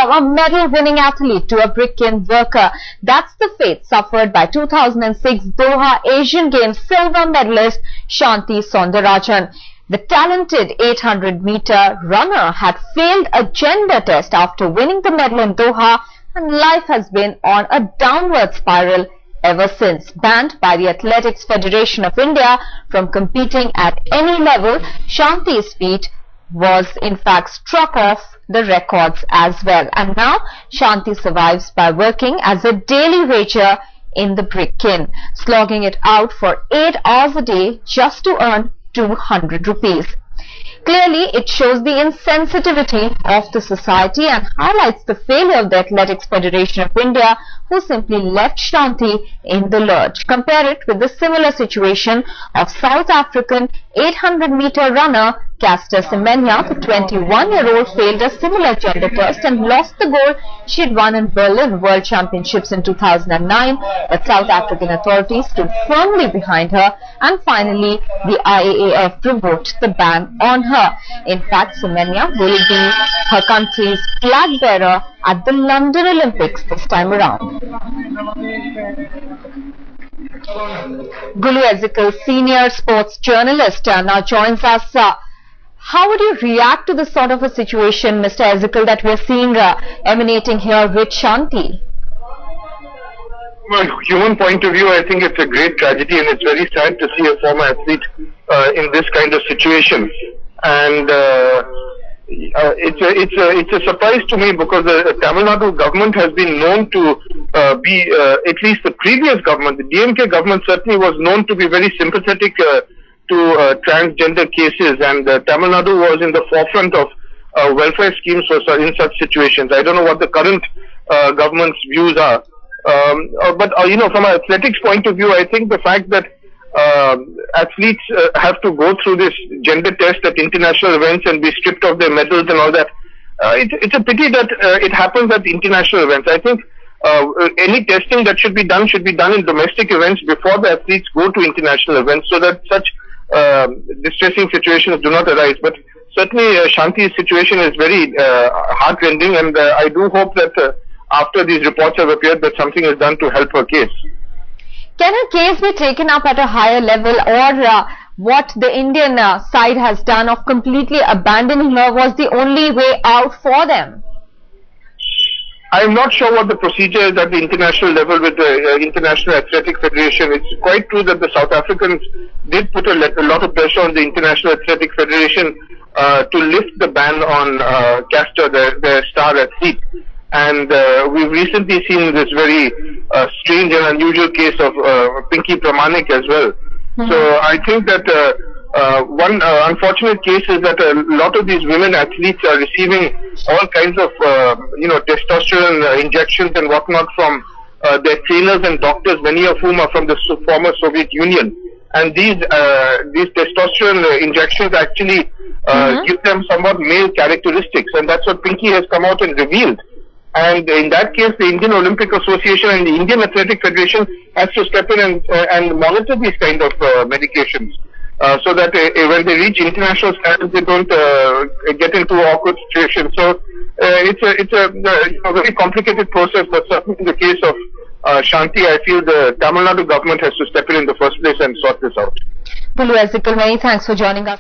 From a medal-winning athlete to a brick kiln worker, that's the fate suffered by 2006 Doha Asian Games silver medalist Santhi Soundarajan. The talented 800-meter runner had failed a gender test after winning the medal in Doha, and life has been on a downward spiral ever since. Banned by the Athletics Federation of India from competing at any level, Santhi's feat was in fact struck off the records as well, and now Santhi survives by working as a daily wager in the brick kiln, slogging it out for 8 hours a day just to earn 200 rupees. Clearly, it shows the insensitivity of the society and highlights the failure of the Athletics Federation of India, who simply left Santhi in the lurch. Compare it with the similar situation of South African 800-meter runner Caster Semenya. The 21-year-old failed a similar gender test and lost the gold she had won in Berlin World Championships in 2009, but South African authorities stood firmly behind her, and finally the IAAF revoked the ban on her. In fact, Semenya will be her country's flag bearer at the London Olympics this time around. Gulu Ezekiel, senior sports journalist, now joins us. How would you react to this sort of a situation, Mr. Ezekiel, that we are seeing emanating here with Santhi? From a human point of view, I think it's a great tragedy, and it's very sad to see a former athlete in this kind of situation. And it's a surprise to me, because the Tamil Nadu government has been known to be, at least the previous government, the DMK government certainly was known to be very sympathetic to transgender cases, and Tamil Nadu was in the forefront of welfare schemes in such situations. I don't know what the current government's views are, but you know, from an athletics point of view, I think the fact that athletes have to go through this gender test at international events and be stripped of their medals and all that, it's a pity that it happens at international events. I think any testing that should be done in domestic events before the athletes go to international events, so that such distressing situations do not arise. But certainly Santhi's situation is very heartrending, and I do hope that after these reports have appeared, that something is done to help her case. Can a case be taken up at a higher level, or what the Indian side has done of completely abandoning her was the only way out for them? I'm not sure what the procedure is at the international level with the International Athletic Federation. It's quite true that the South Africans did put a lot of pressure on the International Athletic Federation to lift the ban on Caster, their star athlete. And we've recently seen this very strange and unusual case of Pinky Pramanik as well. So I think that one unfortunate case is that a lot of these women athletes are receiving all kinds of testosterone injections and whatnot from their trainers and doctors, many of whom are from the former Soviet Union. And these testosterone injections actually give them somewhat male characteristics, and that's what Pinky has come out and revealed. And in that case, the Indian Olympic Association and the Indian Athletic Federation has to step in and monitor these kind of medications, so that when they reach international standards, they don't get into awkward situations. So it's a very complicated process, but certainly in the case of Santhi, I feel the Tamil Nadu government has to step in the first place and sort this out. Gulu Ezekiel, many thanks for joining us.